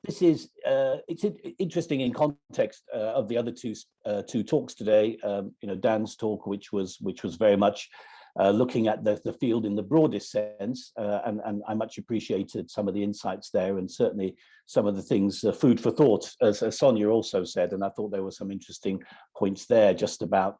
This is it's interesting in context of the other two talks today. Dan's talk, which was very much looking at the field in the broadest sense, and I much appreciated some of the insights there, and certainly some of the things, food for thought, as Sonia also said, and I thought there were some interesting points there just about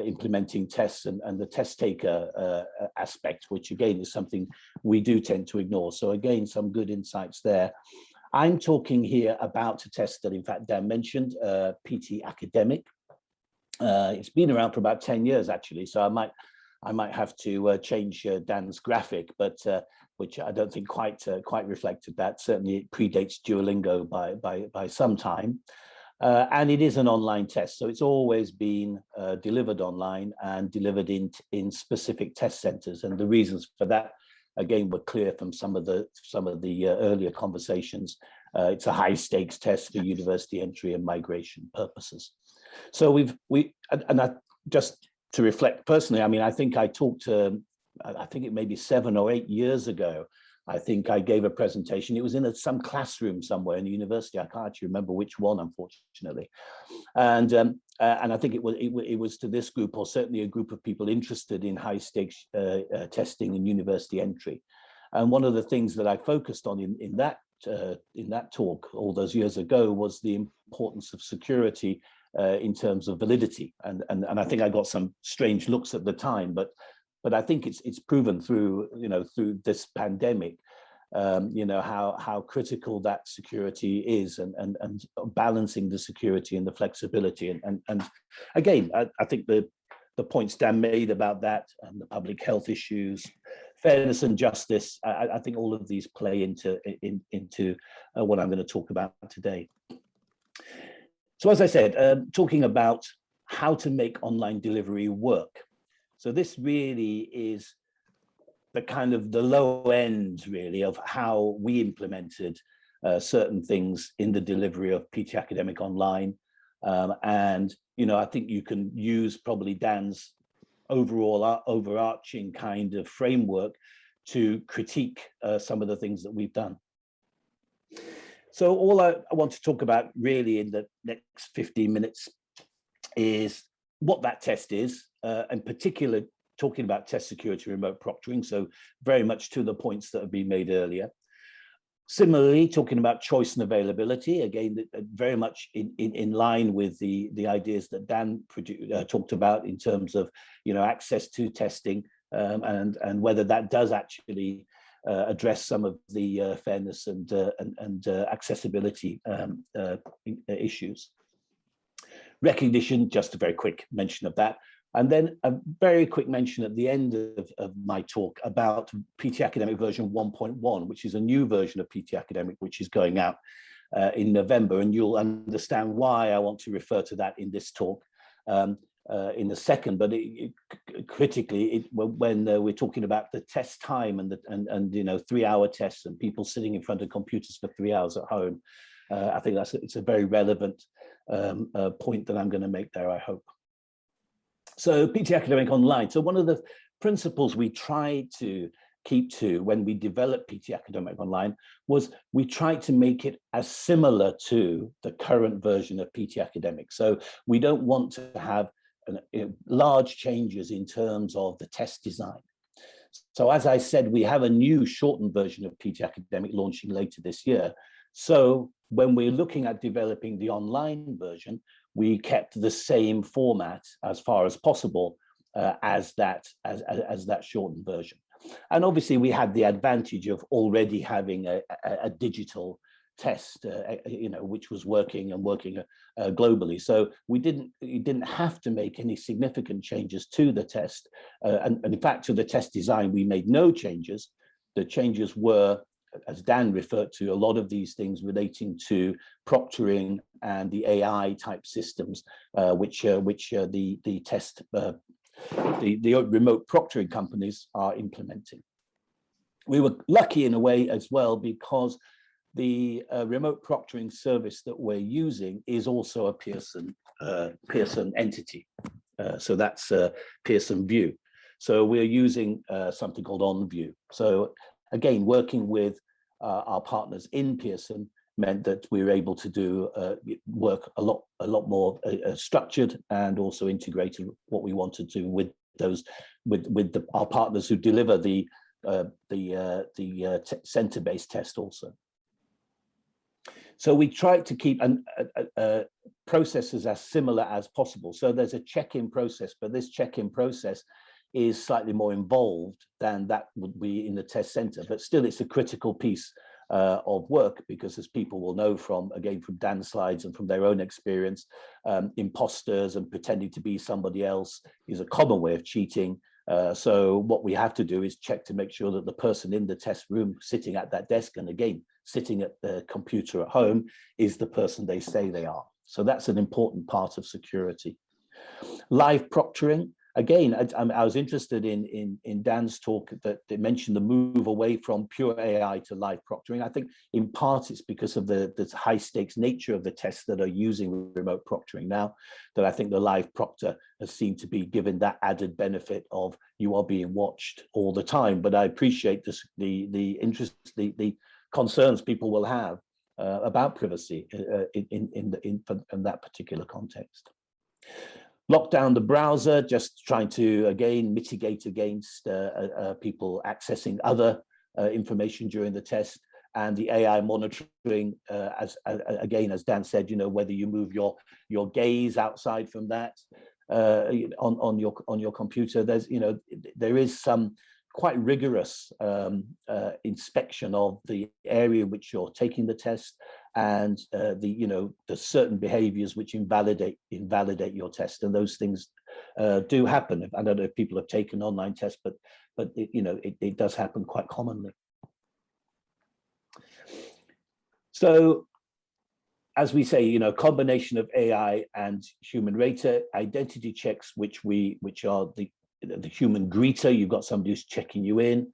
implementing tests and the test taker aspect, which again is something we do tend to ignore. So again, some good insights there. I'm talking here about a test that in fact Dan mentioned, PTE Academic. It's been around for about 10 years actually, so I might have to change Dan's graphic, but which I don't think quite reflected that. Certainly it predates Duolingo by some time. And it is an online test, so it's always been delivered online and delivered in specific test centers. And the reasons for that, again, were clear from some of the earlier conversations. It's a high stakes test for university entry and migration purposes. So just to reflect personally, I mean, I think I talked I think it may be 7 or 8 years ago. I think I gave a presentation. It was in some classroom somewhere in the university. I can't actually remember which one, unfortunately. And I think it was to this group, or certainly a group of people interested in high stakes testing and university entry. And one of the things that I focused on in that talk all those years ago was the importance of security in terms of validity. And I think I got some strange looks at the time, but I think it's proven through this pandemic, how critical that security is, and balancing the security and the flexibility. And again, I think the points Dan made about that and the public health issues, fairness and justice, I think all of these play into what I'm going to talk about today. So as I said, talking about how to make online delivery work. So this really is the low end really of how we implemented certain things in the delivery of PTE Academic Online. And, I think you can use probably Dan's overall overarching kind of framework to critique some of the things that we've done. So all I want to talk about really in the next 15 minutes is what that test is, in particular, talking about test security remote proctoring, so very much to the points that have been made earlier. Similarly, talking about choice and availability, again, very much in line with the ideas that Dan talked about in terms of access to testing, and whether that does actually address some of the fairness and accessibility issues. Recognition, just a very quick mention of that. And then a very quick mention at the end of my talk about PTE Academic version 1.1, which is a new version of PTE Academic, which is going out in November. And you'll understand why I want to refer to that in this talk in a second. But critically, when we're talking about the test time and 3-hour tests and people sitting in front of computers for 3 hours at home, I think it's a very relevant point that I'm going to make there, I hope. So PTE Academic Online. So one of the principles we tried to keep to when we developed PTE Academic Online was we tried to make it as similar to the current version of PTE Academic. So we don't want to have large changes in terms of the test design. So as I said, we have a new shortened version of PTE Academic launching later this year. So when we're looking at developing the online version, we kept the same format as far as possible as that shortened version. And obviously we had the advantage of already having a digital test, which was working globally. So you didn't have to make any significant changes to the test. And in fact, to the test design, we made no changes. The changes were, as Dan referred to, a lot of these things relating to proctoring and the AI type systems, which the test, the remote proctoring companies are implementing. We were lucky in a way as well, because the remote proctoring service that we're using is also a Pearson entity. So that's Pearson View. So we're using something called OnView. So again, working with our partners in Pearson meant that we were able to do work a lot more structured, and also integrated what we wanted to with our partners who deliver the center-based test also. So we try to keep processes as similar as possible. So there's a check-in process, but this check-in process is slightly more involved than that would be in the test center. But still, it's a critical piece of work, because as people will know from Dan's slides and from their own experience, imposters and pretending to be somebody else is a common way of cheating. So what we have to do is check to make sure that the person in the test room sitting at that desk, and again, sitting at the computer at home, is the person they say they are. So that's an important part of security. Live proctoring. Again, I was interested in Dan's talk that they mentioned the move away from pure AI to live proctoring. I think in part it's because of the high stakes nature of the tests that are using remote proctoring now, that I think the live proctor has seemed to be given that added benefit of you are being watched all the time. But I appreciate this, the concerns people will have about privacy in that particular context. Lock down the browser, just trying to, again, mitigate against people accessing other information during the test, and the AI monitoring, again, as Dan said, whether you move your gaze outside from that on your computer. There is some quite rigorous inspection of the area in which you're taking the test, and the certain behaviors which invalidate your test, and those things do happen. I don't know if people have taken online tests, but it does happen quite commonly. So, as we say, combination of AI and human rater identity checks, which are the human greeter. You've got somebody who's checking you in,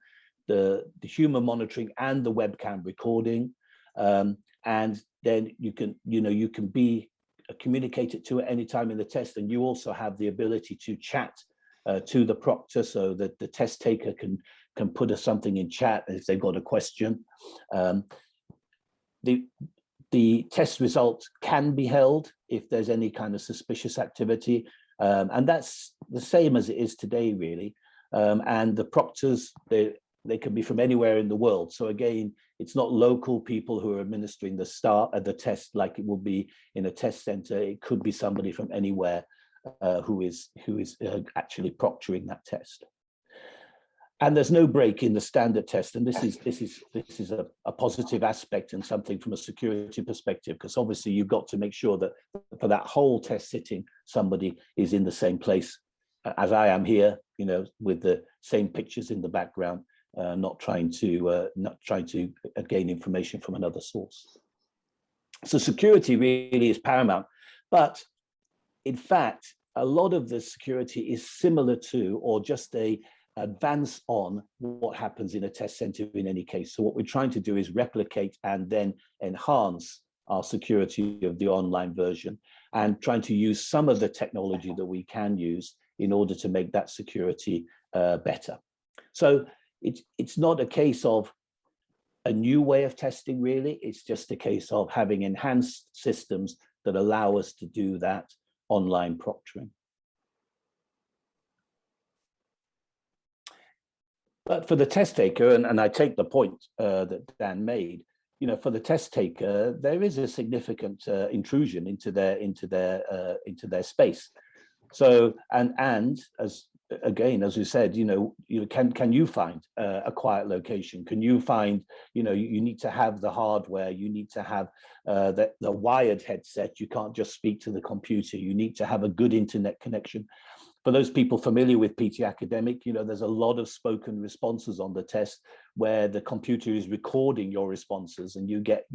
the human monitoring and the webcam recording, and then you can be communicated to at any time in the test, and you also have the ability to chat to the proctor, so that the test taker can put something in chat if they've got a question. The test results can be held if there's any kind of suspicious activity, and that's the same as it is today, really. And the proctors, they can be from anywhere in the world. So again, it's not local people who are administering the test like it will be in a test center. It could be somebody from anywhere who is actually proctoring that test. And there's no break in the standard test, and this is a positive aspect and something from a security perspective, because obviously you've got to make sure that for that whole test sitting, somebody is in the same place as I am here, with the same pictures in the background, not trying to gain information from another source. So security really is paramount, but in fact, a lot of the security is similar to, or just a advance on, what happens in a test center in any case. So what we're trying to do is replicate and then enhance our security of the online version, and trying to use some of the technology that we can use in order to make that security better. So it's not a case of a new way of testing, really. It's just a case of having enhanced systems that allow us to do that online proctoring. But for the test taker, and I take the point that Dan made, for the test taker, there is a significant intrusion into their space. So, and as we said, can you find a quiet location? Can you find, you need to have the hardware, you need to have the wired headset. You can't just speak to the computer. You need to have a good internet connection. For those people familiar with PTE Academic, there's a lot of spoken responses on the test where the computer is recording your responses, and you get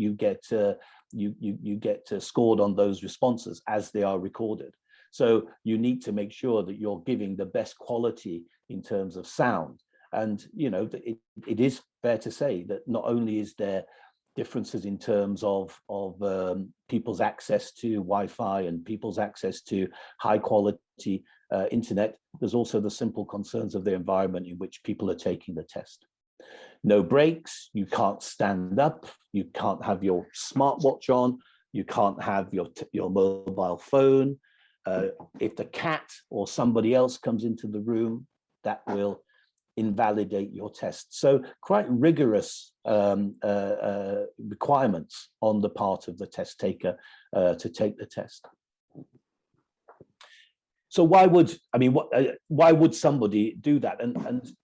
scored on those responses as they are recorded. So you need to make sure that you're giving the best quality in terms of sound. And it is fair to say that not only is there differences in terms of people's access to Wi-Fi and people's access to high quality internet, there's also the simple concerns of the environment in which people are taking the test. No breaks, you can't stand up, you can't have your smartwatch on, you can't have your mobile phone. If the cat or somebody else comes into the room, that will invalidate your test. So quite rigorous requirements on the part of the test taker to take the test. So why would somebody do that? And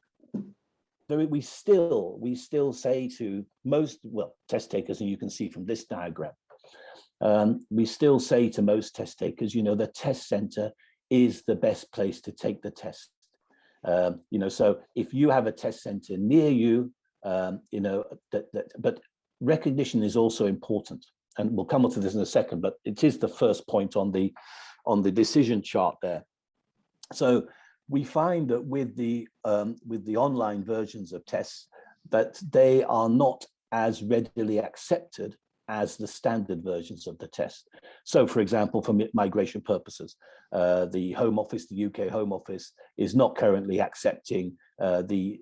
we still say to most, well, test takers, and you can see from this diagram, we still say to most test takers, the test center is the best place to take the test. So if you have a test center near you, but recognition is also important, and we'll come on to this in a second, but it is the first point on the decision chart there. So we find that with the online versions of tests, that they are not as readily accepted as the standard versions of the test. So, for example, for migration purposes, the Home Office, the UK Home Office, is not currently accepting the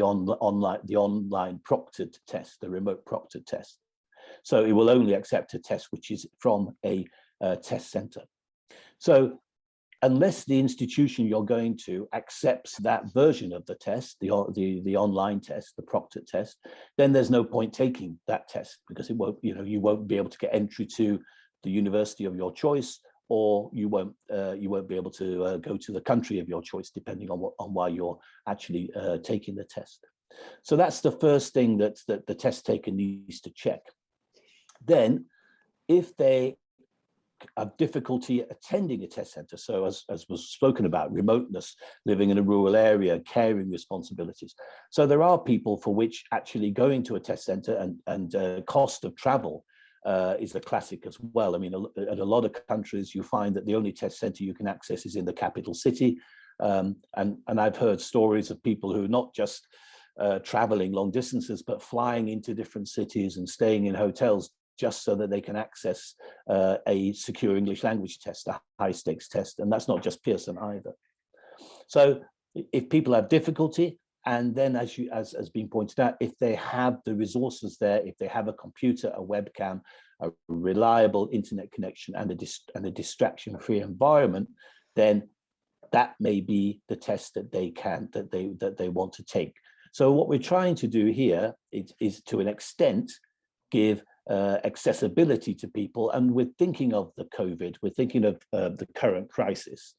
online proctored test, the remote proctored test. So it will only accept a test which is from a test center. So unless the institution you're going to accepts that version of the test, the online test, the proctored test, then there's no point taking that test, because it won't, you won't be able to get entry to the university of your choice, or you won't be able to go to the country of your choice, depending on why you're actually taking the test. So that's the first thing that the test taker needs to check. Then, if they have difficulty attending a test center, so as was spoken about, remoteness, living in a rural area, caring responsibilities. So there are people for which actually going to a test center and cost of travel is the classic as well. I mean, in a lot of countries, you find that the only test center you can access is in the capital city. And I've heard stories of people who not just traveling long distances, but flying into different cities and staying in hotels just so that they can access a secure English language test, a high stakes test. And that's not just Pearson either. So if people have difficulty, and then as been pointed out, if they have the resources there, if they have a computer, a webcam, a reliable internet connection, and a distraction-free environment, then that may be the test that they want to take. So what we're trying to do here is to an extent give accessibility to people, and we're thinking of the COVID, we're thinking of the current crisis,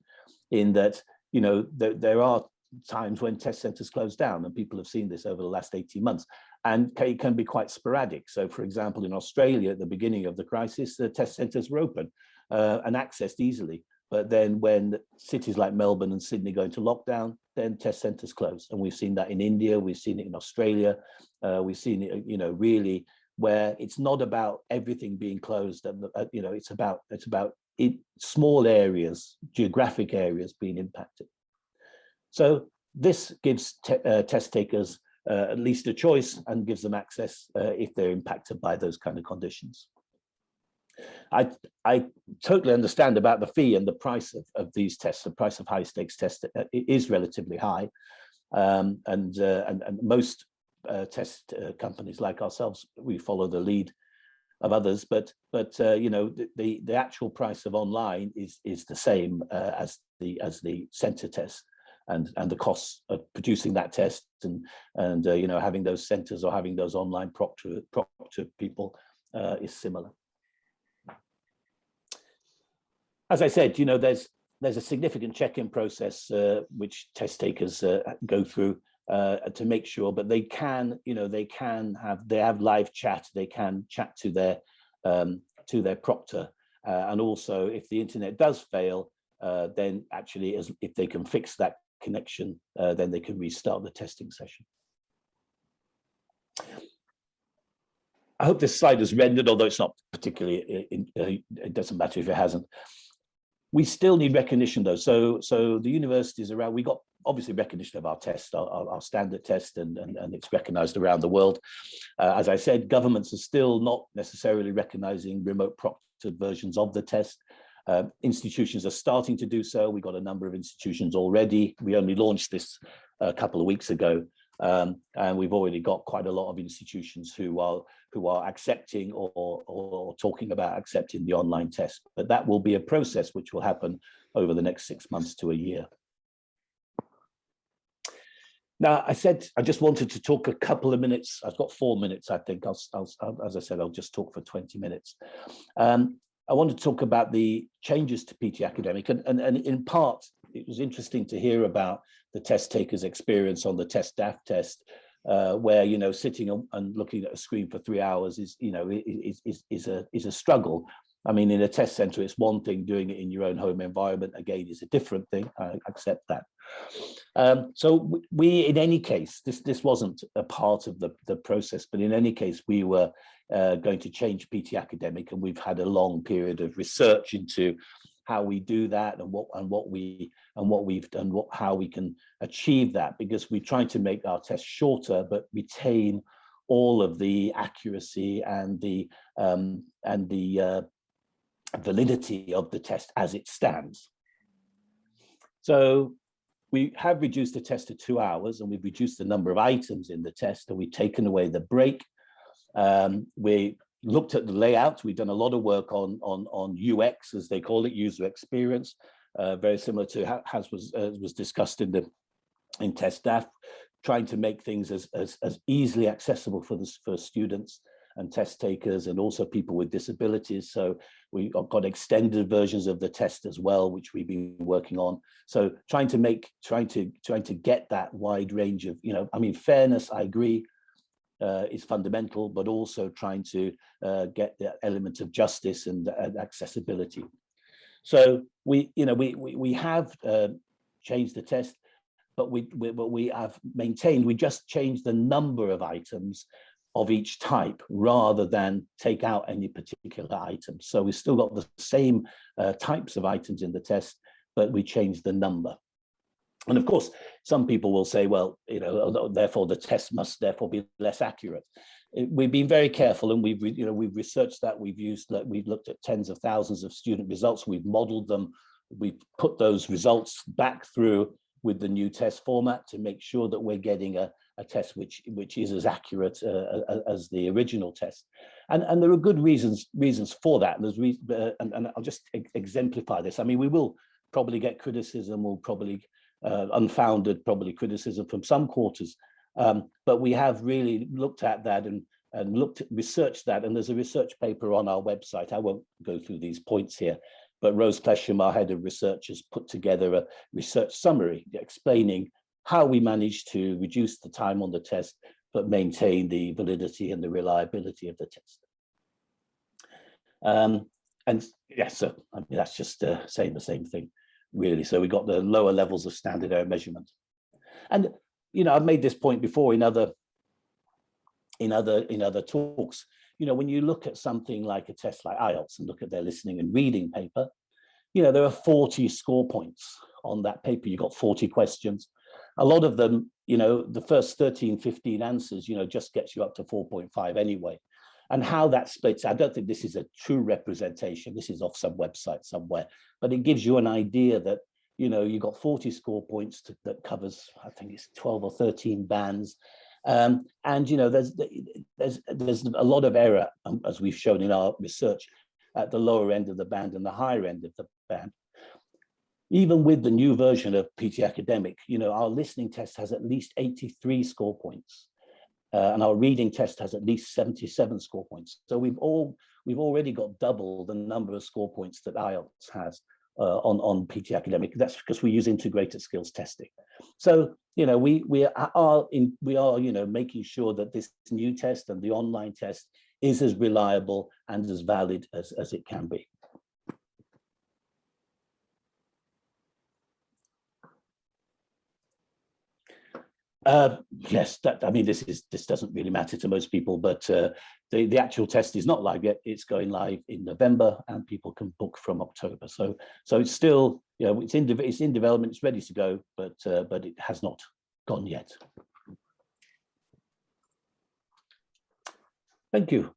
in that there are times when test centers close down, and people have seen this over the last 18 months, and it can be quite sporadic. So, for example, in Australia at the beginning of the crisis, the test centers were open and accessed easily. But then when cities like Melbourne and Sydney go into lockdown, then test centers close. And we've seen that in India, we've seen it in Australia, we've seen it, really, where it's not about everything being closed. It's about small areas, geographic areas being impacted. So this gives test takers at least a choice, and gives them access if they're impacted by those kind of conditions. I totally understand about the fee and the price of these tests. The price of high stakes tests is relatively high, and most test companies like ourselves, we follow the lead of others, but the actual price of online is the same as the center test, and the costs of producing that test and having those centers or having those online proctor people is similar. As I said, there's a significant check-in process which test takers go through to make sure, but they have live chat, they can chat to their proctor, and also if the internet does fail, then actually if they can fix that connection, then they can restart the testing session. I hope this slide is rendered, although it's not particularly, it doesn't matter if it hasn't. We still need recognition though. So the universities around, we got obviously recognition of our test, our standard test, and it's recognized around the world. As I said, governments are still not necessarily recognizing remote proctored versions of the test. Institutions are starting to do so. We got a number of institutions already. We only launched this a couple of weeks ago. And we've already got quite a lot of institutions who are accepting or talking about accepting the online test. But that will be a process which will happen over the next 6 months to a year. Now, I said I just wanted to talk a couple of minutes. I've got 4 minutes, I think. As I said, I'll just talk for 20 minutes. I want to talk about the changes to PTE Academic, and in part, it was interesting to hear about the test takers' experience on the test DAF test, where sitting and looking at a screen for 3 hours is a struggle. I mean, in a test center, it's one thing. Doing it in your own home environment, again, is a different thing. I accept that. So we, in any case, this wasn't a part of the process, but in any case, we were going to change PTE Academic, and we've had a long period of research into how we do that and how we can achieve that, because we're trying to make our tests shorter but retain all of the accuracy and the validity of the test as it stands. So we have reduced the test to 2 hours, and we've reduced the number of items in the test, and we've taken away the break. We looked at the layout. We've done a lot of work on UX, as they call it, user experience, very similar to how was discussed in test DAF, trying to make things as easily accessible for students and test takers, and also people with disabilities. So we've got extended versions of the test as well, which we've been working on. So trying to get that wide range of, I mean, fairness, I agree, is fundamental, but also trying to get the element of justice and accessibility. So we have changed the test, but we have maintained. We just changed the number of items of each type rather than take out any particular item. So we've still got the same types of items in the test, but we changed the number. And of course, some people will say, well, therefore the test must therefore be less accurate. We've been very careful, and we've researched that. We've looked at tens of thousands of student results. We've modeled them. We've put those results back through with the new test format to make sure that we're getting a test which is as accurate as the original test. And there are good reasons for that. And I'll just exemplify this. I mean, we will probably get criticism, or probably unfounded criticism from some quarters, but we have really looked at that and researched that, and there's a research paper on our website. I won't go through these points here, but Rose Plesham, our head of research, has put together a research summary explaining how we managed to reduce the time on the test but maintain the validity and the reliability of the test. And yes, so I mean, that's just saying the same thing, really. So we got the lower levels of standard error measurement. And I've made this point before in other talks. When you look at something like a test like IELTS and look at their listening and reading paper, there are 40 score points on that paper. You've got 40 questions. A lot of them, the first 13, 15 answers, just gets you up to 4.5 anyway. And how that splits, I don't think this is a true representation. This is off some website somewhere, but it gives you an idea that, you've got 40 score points that covers, I think it's 12 or 13 bands. And there's a lot of error, as we've shown in our research, at the lower end of the band and the higher end of the band. Even with the new version of PTE Academic, our listening test has at least 83 score points, and our reading test has at least 77 score points. So we've already got double the number of score points that IELTS has on PTE Academic. That's because we use integrated skills testing. So we are making sure that this new test and the online test is as reliable and as valid as it can be. Yes, this doesn't really matter to most people, but the actual test is not live yet. It's going live in November, and people can book from October. So it's still, it's in development, it's ready to go, but it has not gone yet. Thank you.